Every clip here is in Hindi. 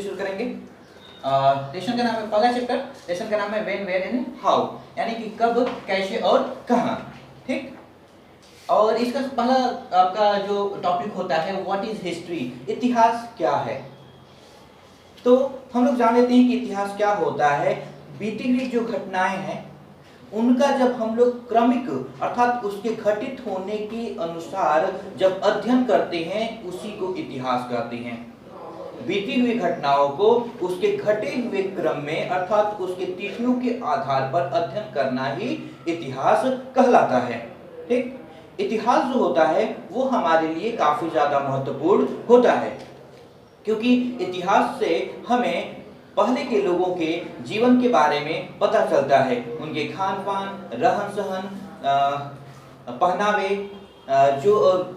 शुरू करेंगे। लेसन का नाम है, पहला चैप्टर लेसन का नाम है व्हेन, वेयर एंड हाउ, यानी कि कब, कैसे और कहाँ। ठीक, और इसका पहला आपका जो टॉपिक होता है व्हाट इज हिस्ट्री, इतिहास क्या है। तो हम लोग जान लेते हैं कि इतिहास क्या होता है। बीती हुई जो घटनाएं हैं उनका जब हम लोग क्रमिक अर्थात उसके घटित होने के अनुसार जब अध्ययन करते हैं उसी को इतिहास कहते हैं। बीती हुई घटनाओं को उसके घटे हुए क्रम में अर्थात उसके तिथियों के आधार पर अध्ययन करना ही इतिहास कहलाता है। ठीक, इतिहास जो होता है वो हमारे लिए काफी ज्यादा महत्वपूर्ण होता है, क्योंकि इतिहास से हमें पहले के लोगों के जीवन के बारे में पता चलता है, उनके खान पान, रहन सहन, पहनावे, जो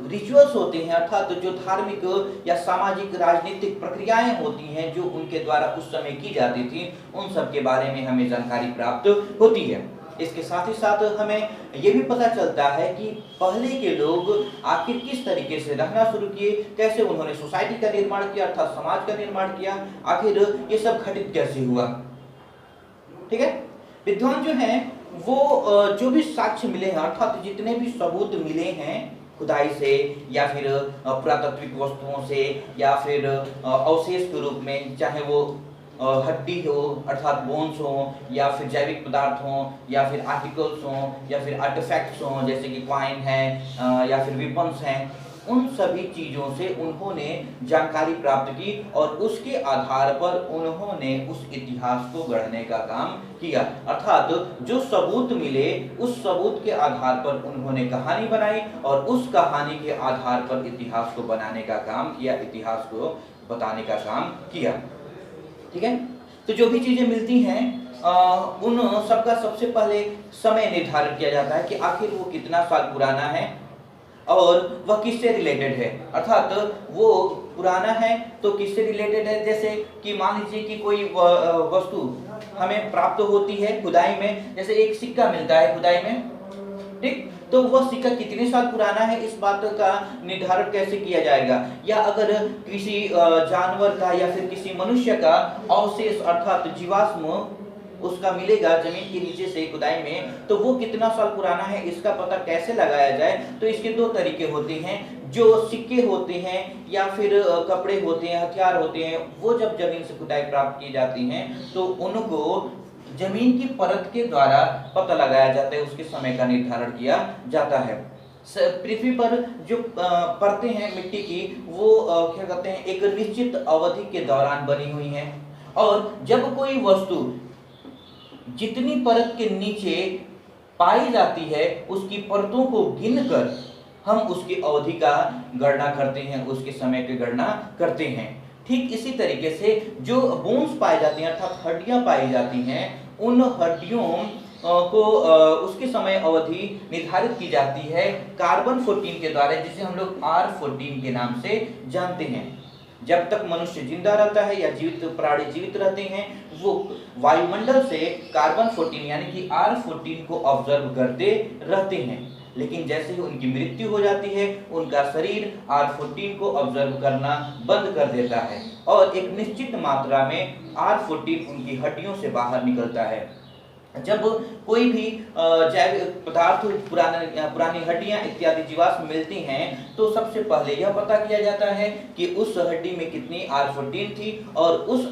रिचुअल्स होते हैं अर्थात जो धार्मिक या सामाजिक राजनीतिक प्रक्रियाएं होती हैं जो उनके द्वारा उस समय की जाती थी, उन सब के बारे में हमें जानकारी प्राप्त होती है। इसके साथ ही साथ हमें ये भी पता चलता है कि पहले के लोग आखिर किस तरीके से रहना शुरू किए, कैसे उन्होंने सोसाइटी का निर्माण किया अर्थात समाज का निर्माण किया, आखिर ये सब घटित कैसे हुआ। ठीक है, विद्वान जो हैं वो जो भी साक्ष्य मिले हैं अर्थात जितने भी सबूत मिले हैं खुदाई से या फिर पुरातात्विक वस्तुओं से या फिर अवशेष के रूप में, चाहे वो हड्डी हो अर्थात बोन्स हो या फिर जैविक पदार्थ हो या फिर आर्टिकल्स हो या फिर आर्टिफैक्ट्स हो जैसे कि क्वाइन है या फिर वेपन्स हैं, उन सभी चीजों से उन्होंने जानकारी प्राप्त की और उसके आधार पर उन्होंने उस इतिहास को गढ़ने का काम किया। अर्थात जो सबूत मिले उस सबूत के आधार पर उन्होंने कहानी बनाई और उस कहानी के आधार पर इतिहास को बनाने का काम किया, इतिहास को बताने का काम किया। ठीक है, तो जो भी चीजें मिलती हैं उन सबका सबसे पहले समय निर्धारित किया जाता है कि आखिर वो कितना साल पुराना है और वह किससे रिलेटेड है। अर्थात वो पुराना है तो किससे रिलेटेड है, जैसे कि मान लीजिए कि कोई वस्तु हमें प्राप्त होती है खुदाई में, जैसे एक सिक्का मिलता है खुदाई में, ठीक, तो वह सिक्का कितने साल पुराना है इस बात का निर्धारण कैसे किया जाएगा। या अगर किसी जानवर का या फिर किसी मनुष्य का अवशेष अर्थात जीवाश्म उसका मिलेगा जमीन के नीचे से खुदाई में, तो वो कितना साल पुराना है इसका पता कैसे लगाया जाए। तो इसके दो तरीके होते हैं, जो सिक्के होते हैं या फिर कपड़े होते हैं, हथियार होते हैं, वो जब जमीन से खुदाई प्राप्त की जाती हैं तो उनको जमीन की परत के द्वारा पता लगाया जाता है, उसके समय का निर्धारण किया जाता है। पृथ्वी पर जो परतें हैं मिट्टी की वो क्या कहते हैं एक निश्चित अवधि के दौरान बनी हुई हैं, और जब कोई वस्तु जितनी परत के नीचे पाई जाती है उसकी परतों को गिनकर हम उसकी अवधि का गणना करते हैं, उसके समय की गणना करते हैं। ठीक इसी तरीके से जो बोन्स पाए जाती हैं अर्थात हड्डियां पाई जाती हैं, उन हड्डियों को उसके समय अवधि निर्धारित की जाती है कार्बन 14 के द्वारा, जिसे हम लोग R14 के नाम से जानते हैं। जब तक मनुष्य जिंदा रहता है या जीवित प्राणी जीवित रहते हैं वो वायुमंडल से कार्बन 14 यानी कि R14 को ऑब्जर्व करते रहते हैं, लेकिन जैसे ही उनकी मृत्यु हो जाती है उनका शरीर R14 को ऑब्जर्व करना बंद कर देता है और एक निश्चित मात्रा में R14 उनकी हड्डियों से बाहर निकलता है। जब कोई भी जैविक पदार्थ पुरानी हड्डियां इत्यादि जीवाश्म मिलती हैं तो सबसे पहले यह पता किया जाता है कि उस हड्डी में कितनी R14 थी और उस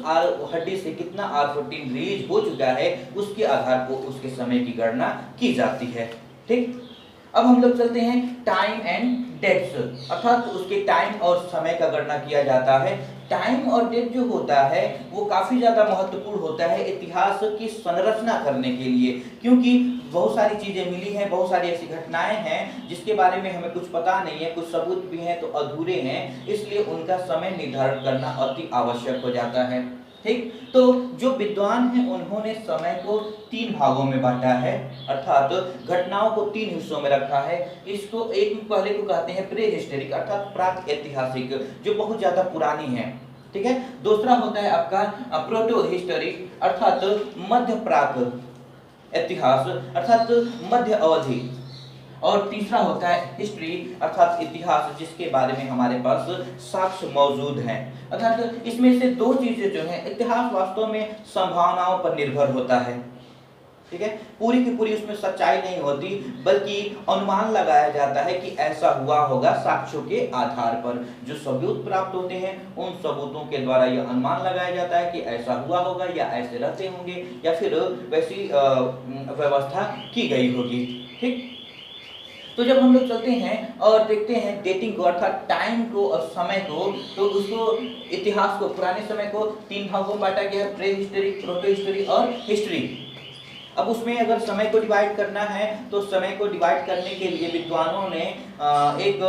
हड्डी से कितना R14 रिलीज हो चुका है, उसके आधार पर उसके समय की गणना की जाती है। ठीक, अब हम लोग चलते हैं टाइम एंड डेट्स अर्थात उसके टाइम और समय का गणना किया जाता है। टाइम और डेट जो होता है वो काफी ज्यादा महत्वपूर्ण होता है इतिहास की संरचना करने के लिए, क्योंकि बहुत सारी चीजें मिली हैं, बहुत सारी ऐसी घटनाएं हैं जिसके बारे में हमें कुछ पता नहीं है, कुछ सबूत भी हैं तो अधूरे हैं, इसलिए उनका समय निर्धारण करना अति आवश्यक हो जाता है। ठीक, तो जो विद्वान हैं उन्होंने समय को 3 भागों में बांटा है अर्थात घटनाओं को 3 हिस्सों में रखा है। इसको एक पहले को कहते हैं प्री हिस्टोरिक अर्थात प्राक ऐतिहासिक जो बहुत ज्यादा पुरानी है। ठीक है, दूसरा होता है आपका प्रोटो हिस्टोरिक अर्थात मध्य प्राक इतिहास अर्थात मध्य अवधि, और तीसरा होता है हिस्ट्री अर्थात इतिहास, जिसके बारे में हमारे पास साक्ष्य मौजूद हैं। अर्थात इसमें से दो चीजें जो हैं, इतिहास वास्तव में संभावनाओं पर निर्भर होता है, ठीक है, पूरी की पूरी उसमें सच्चाई नहीं होती, बल्कि अनुमान लगाया जाता है कि ऐसा हुआ होगा साक्ष्यों के आधार पर। जो सबूत प्राप्त होते हैं उन सबूतों के द्वारा यह अनुमान लगाया जाता है कि ऐसा हुआ होगा या ऐसे रहते होंगे या फिर वैसी व्यवस्था की गई होगी। ठीक, तो जब हम लोग चलते हैं और देखते हैं डेटिंग को अर्थात टाइम को और समय को, तो उसको इतिहास को, पुराने समय को 3 भागों में बांटा गया है, प्री हिस्ट्री, प्रोटो हिस्ट्री और हिस्ट्री। अब उसमें अगर समय को डिवाइड करना है तो समय को डिवाइड करने के लिए विद्वानों ने एक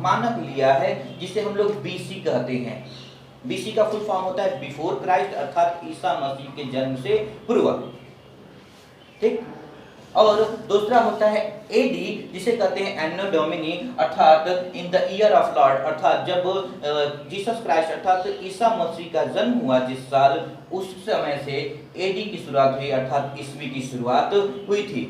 मानक लिया है जिसे हम लोग बीसी कहते हैं। बीसी का फुल फॉर्म होता है बिफोर क्राइस्ट अर्थात ईसा मसीह के जन्म से पूर्व। ठीक, और दूसरा होता है एडी जिसे कहते हैं एनो डोमिनी अर्थात in the year of Lord, अर्थात जब जीसस क्राइस्ट अर्थात ईसा मसीह का जन्म हुआ जिस साल, उस समय से एडी की शुरुआत हुई अर्थात ईस्वी की शुरुआत हुई थी।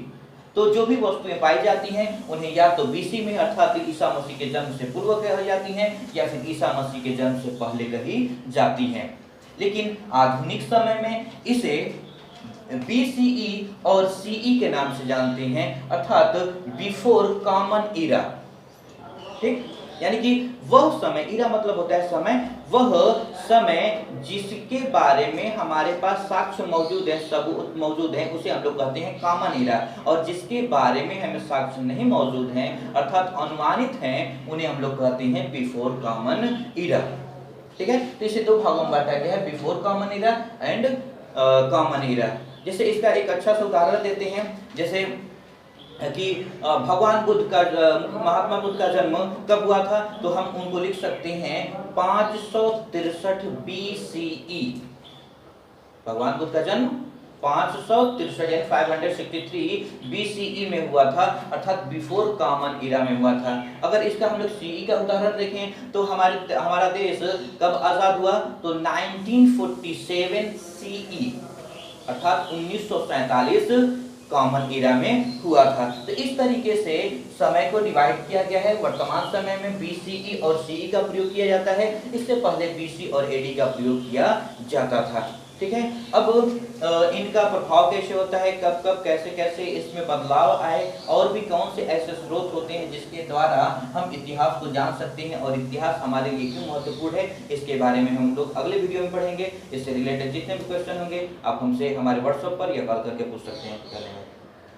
तो जो भी वस्तुएं पाई जाती हैं उन्हें या तो बीसी में अर्थात ईसा मसीह के जन्म से पूर्व कही जाती हैं या फिर ईसा मसीह के जन्म से पहले कही जाती हैं। लेकिन आधुनिक समय में इसे BCE और CE के नाम से जानते हैं अर्थात बिफोर कॉमन ईरा। ठीक, यानी कि वह समय, ईरा मतलब होता है समय, वह समय जिसके बारे में हमारे पास साक्ष्य मौजूद है, सबूत मौजूद है, उसे हम लोग कहते हैं कॉमन ईरा। और जिसके बारे में हमें साक्ष्य नहीं मौजूद हैं अर्थात अनुमानित हैं, उन्हें हम लोग कहते हैं बिफोर कॉमन ईरा। ठीक है, तो इसे 2 भागों में बांटा गया है, before common era and common era. जैसे इसका एक अच्छा सा उदाहरण देते हैं, जैसे कि भगवान बुद्ध का, महात्मा बुद्ध का जन्म कब हुआ था, तो हम उनको लिख सकते हैं 563 BCE। भगवान बुद्ध का जन्म 563 यानी 563 BCE में हुआ था अर्थात बिफोर कॉमन ईरा में हुआ था। अगर इसका हम लोग CE का उदाहरण देखें तो हमारा देश कब आजाद हुआ, तो 1947 CE अर्थात 1947 कॉमन ईरा में हुआ था। तो इस तरीके से समय को डिवाइड किया गया है। वर्तमान समय में BCE और CE का प्रयोग किया जाता है, इससे पहले BC और AD का प्रयोग किया जाता था। ठीक है, अब इनका प्रभाव कैसे होता है, कब कब कैसे कैसे इसमें बदलाव आए, और भी कौन से ऐसे स्रोत होते हैं जिसके द्वारा हम इतिहास को जान सकते हैं और इतिहास हमारे लिए क्यों महत्वपूर्ण है, इसके बारे में हम लोग अगले वीडियो में पढ़ेंगे। इससे रिलेटेड जितने भी क्वेश्चन होंगे आप हमसे हमारे व्हाट्सएप पर या कॉल करके पूछ सकते हैं। धन्यवाद।